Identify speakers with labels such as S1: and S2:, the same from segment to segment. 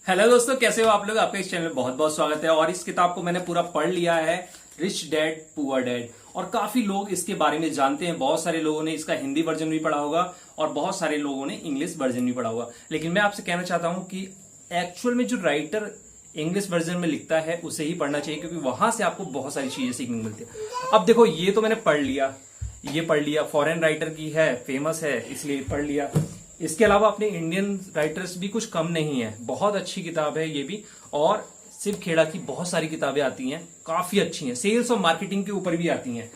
S1: Hello दोस्तों, कैसे हो आप लोग। आपके इस चैनल में बहुत बहुत स्वागत है। और इस किताब को मैंने पूरा पढ़ लिया है, रिच डैड पुअर डैड। और काफी लोग इसके बारे में जानते हैं। बहुत सारे लोगों ने इसका हिंदी वर्जन भी पढ़ा होगा और बहुत सारे लोगों ने इंग्लिश वर्जन भी पढ़ा होगा। लेकिन मैं आपसे कहना चाहता हूं कि एक्चुअल में जो राइटर इंग्लिश वर्जन में लिखता है उसे ही पढ़ना चाहिए, क्योंकि वहां से आपको बहुत सारी चीजें सीखने को मिलती है। अब देखो, ये तो मैंने पढ़ लिया, ये पढ़ लिया, फॉरेन राइटर की है, फेमस है, इसलिए पढ़ लिया। इसके अलावा अपने इंडियन राइटर्स भी कुछ कम नहीं है, बहुत अच्छी किताब है ये भी। और शिव खेड़ा की बहुत सारी किताबें आती हैं, काफी अच्छी हैं। सेल्स और मार्केटिंग के ऊपर भी आती हैं।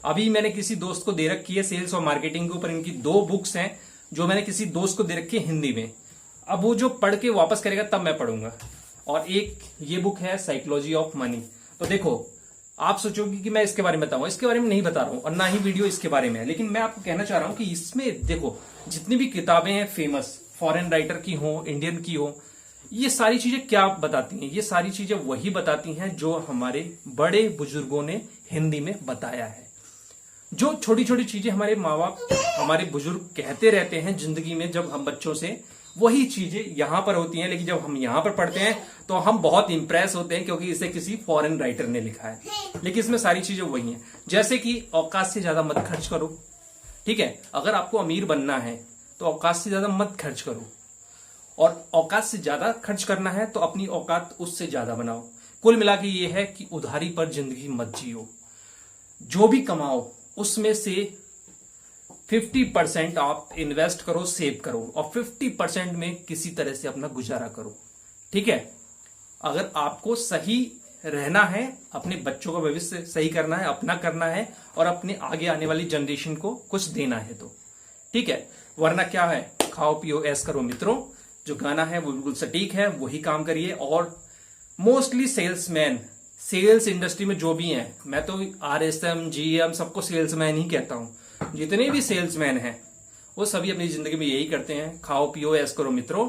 S1: अभी मैंने किसी दोस्त को दे रखी है सेल्स और मार्केटिंग के ऊपर, इनकी 2 बुक्स हैं जो मैंने किसी दोस्त को दे रखी है हिंदी में। अब वो जो पढ़ के वापस करेगा तब मैं पढ़ूंगा। और एक ये बुक है साइकोलॉजी ऑफ मनी। तो देखो, आप सोचोगे कि मैं इसके बारे में बताऊंगा, इसके बारे में नहीं बता रहा हूं और ना ही वीडियो इसके बारे में है। लेकिन मैं आपको कहना चाह रहा हूं कि इसमें देखो, जितनी भी किताबें हैं फेमस, फॉरेन राइटर की हो, इंडियन की हो, ये सारी चीजें क्या बताती हैं? ये सारी चीजें वही बताती हैं जो हमारे बड़े बुजुर्गों ने हिंदी में बताया है। जो छोटी छोटी चीजें हमारे माँ बाप, हमारे बुजुर्ग कहते रहते हैं जिंदगी में जब हम बच्चों से, वही चीजें यहां पर होती हैं। लेकिन जब हम यहां पर पढ़ते हैं तो हम बहुत इंप्रेस होते हैं, क्योंकि इसे किसी फॉरेन राइटर ने लिखा है। लेकिन इसमें सारी चीजें वही हैं, जैसे कि औकात से ज्यादा मत खर्च करो। ठीक है, अगर आपको अमीर बनना है तो औकात से ज्यादा मत खर्च करो, और औकात से ज्यादा खर्च करना है तो अपनी औकात उससे ज्यादा बनाओ। कुल मिला के ये है कि उधारी पर जिंदगी मत जियो। जो भी कमाओ उसमें से 50% आप इन्वेस्ट करो, सेव करो, और 50% में किसी तरह से अपना गुजारा करो। ठीक है, अगर आपको सही रहना है, अपने बच्चों का भविष्य सही करना है, अपना करना है, और अपने आगे आने वाली जनरेशन को कुछ देना है तो ठीक है। वरना क्या है, खाओ पियो ऐश करो मित्रों। जो गाना है वो बिल्कुल सटीक है, वही काम करिए। और मोस्टली सेल्समैन, सेल्स इंडस्ट्री में जो भी हैं, मैं तो RSM GM सबको सेल्समैन ही कहता हूं। जितने भी सेल्समैन हैं वो सभी अपनी जिंदगी में यही करते हैं, खाओ पियो ऐश करो मित्रों।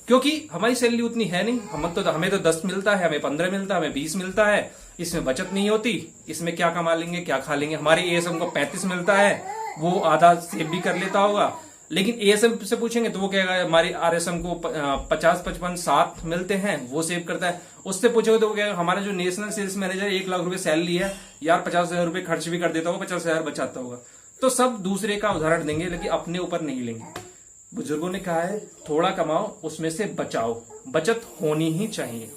S1: क्योंकि हमारी सैलरी उतनी है नहीं, हमें तो 10 मिलता है, हमें 15 मिलता है, हमें 20 मिलता है। इसमें बचत नहीं होती, इसमें क्या कमा लेंगे, क्या खा लेंगे। हमारे ASM को 35 मिलता है, वो आधा सेव भी कर लेता होगा। लेकिन ASM से पूछेंगे तो वो कहेगा हमारे RSM को 50, 55, 60 मिलते हैं, वो सेव करता है। उससे पूछोगे तो वो कहेगा हमारा जो नेशनल सेल्स मैनेजर 1 लाख रुपए सैलरी है यार, 50,000 रुपए खर्च भी कर देता होगा, 50,000 बचाता होगा। तो सब दूसरे का उदाहरण देंगे, लेकिन अपने ऊपर नहीं लेंगे। बुजुर्गों ने कहा है थोड़ा कमाओ, उसमें से बचाओ, बचत होनी ही चाहिए।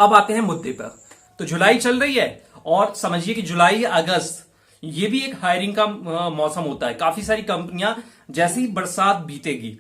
S1: अब आते हैं मुद्दे पर। तो जुलाई चल रही है, और समझिए कि जुलाई अगस्त ये भी एक हायरिंग का मौसम होता है। काफी सारी कंपनियां, जैसे ही बरसात बीतेगी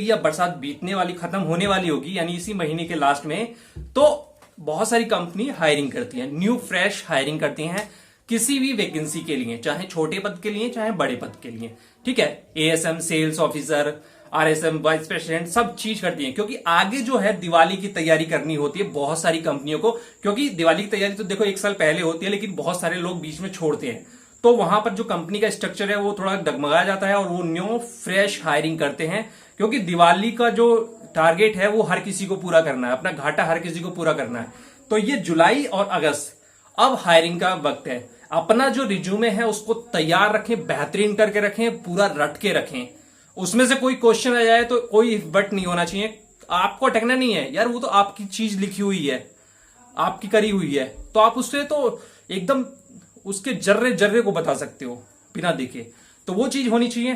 S1: या बरसात बीतने वाली, खत्म होने वाली होगी, यानी इसी महीने के लास्ट में, तो बहुत सारी कंपनी हायरिंग करती है, न्यू फ्रेश हायरिंग करती हैं किसी भी वैकेंसी के लिए, चाहे छोटे पद के लिए चाहे बड़े पद के लिए। ठीक है, ASM sales officer, RSM vice president, सब चीज करती हैं। क्योंकि आगे जो है दिवाली की तैयारी करनी होती है बहुत सारी कंपनियों को। क्योंकि दिवाली की तैयारी तो देखो 1 साल पहले होती है, लेकिन बहुत सारे लोग बीच में छोड़ते हैं, तो वहां पर जो कंपनी का स्ट्रक्चर है वो थोड़ा डगमगा जाता है, और वो न्यू फ्रेश हायरिंग करते हैं। क्योंकि दिवाली का जो टारगेट है वो हर किसी को पूरा करना है, अपना घाटा हर किसी को पूरा करना है। तो ये जुलाई और अगस्त अब हायरिंग का वक्त है। अपना जो रिज्यूमे है उसको तैयार रखें, बेहतरीन करके रखें, पूरा रट के रखें। उसमें से कोई क्वेश्चन आ जाए तो कोई बट नहीं होना चाहिए। आपको अटकना नहीं है यार, वो तो आपकी चीज लिखी हुई है, आपकी करी हुई है, तो आप उससे तो एकदम उसके जर्रे जर्रे को बता सकते हो बिना देखे। तो वो चीज होनी चाहिए।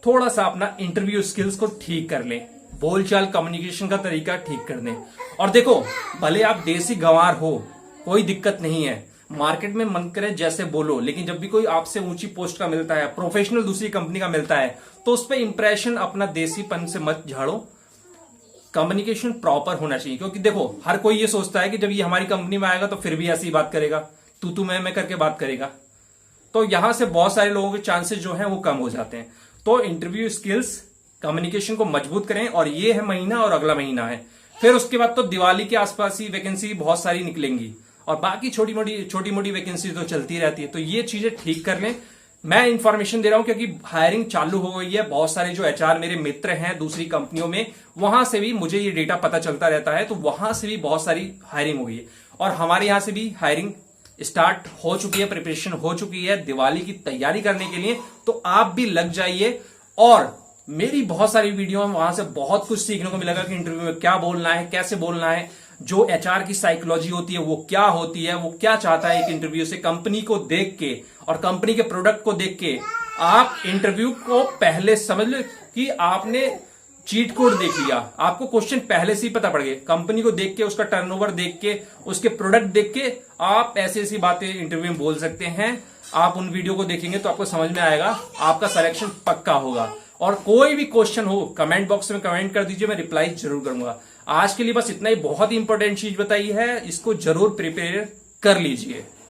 S1: थोड़ा सा अपना इंटरव्यू स्किल्स को ठीक कर लें, बोलचाल कम्युनिकेशन का तरीका ठीक कर दें। और देखो, भले आप देसी गंवार हो, कोई दिक्कत नहीं है, मार्केट में मन करे जैसे बोलो, लेकिन जब भी कोई आपसे ऊंची पोस्ट का मिलता है, प्रोफेशनल दूसरी कंपनी का मिलता है, तो उस पर इंप्रेशन अपना देसीपन से मत झाड़ो। कम्युनिकेशन प्रॉपर होना चाहिए। क्योंकि देखो, हर कोई ये सोचता है कि जब ये हमारी कंपनी में आएगा तो फिर भी ऐसी बात करेगा, तू मैं करके बात करेगा, तो यहां से बहुत सारे लोगों के चांसेस जो है वो कम हो जाते हैं। तो इंटरव्यू स्किल्स, कम्युनिकेशन को मजबूत करें। और ये है महीना, और अगला महीना है, फिर उसके बाद तो दिवाली के आसपास ही वैकेंसी बहुत सारी निकलेंगी, और बाकी छोटी मोटी वैकेंसी तो चलती रहती है। तो ये चीजें ठीक कर लें। मैं इंफॉर्मेशन दे रहा हूं क्योंकि हायरिंग चालू हो गई है। बहुत सारे जो HR मेरे मित्र हैं दूसरी कंपनियों में, वहां से भी मुझे ये डेटा पता चलता रहता है, तो वहां से भी बहुत सारी हायरिंग हो गई है। और हमारे यहां से भी हायरिंग स्टार्ट हो चुकी है, प्रिपरेशन हो चुकी है दिवाली की तैयारी करने के लिए। तो आप भी लग जाइए और मेरी बहुत सारी वीडियो है, वहां से बहुत कुछ सीखने को मिलेगा कि इंटरव्यू में क्या बोलना है, कैसे बोलना है, जो एचआर की साइकोलॉजी होती है वो क्या होती है, वो क्या चाहता है एक इंटरव्यू से, कंपनी को देख के और कंपनी के प्रोडक्ट को देख के आप इंटरव्यू को पहले समझ लो कि आपने चीट कोड देख लिया, आपको क्वेश्चन पहले से ही पता पड़ गए। कंपनी को देख के, उसका टर्नओवर देख के, उसके प्रोडक्ट देख के आप ऐसी ऐसी बातें इंटरव्यू में बोल सकते हैं। आप उन वीडियो को देखेंगे तो आपको समझ में आएगा, आपका सिलेक्शन पक्का होगा। और कोई भी क्वेश्चन हो कमेंट बॉक्स में कमेंट कर दीजिए, मैं रिप्लाई जरूर करूंगा। आज के लिए बस इतना ही, बहुत ही इंपॉर्टेंट चीज बताई है, इसको जरूर प्रिपेयर कर लीजिए।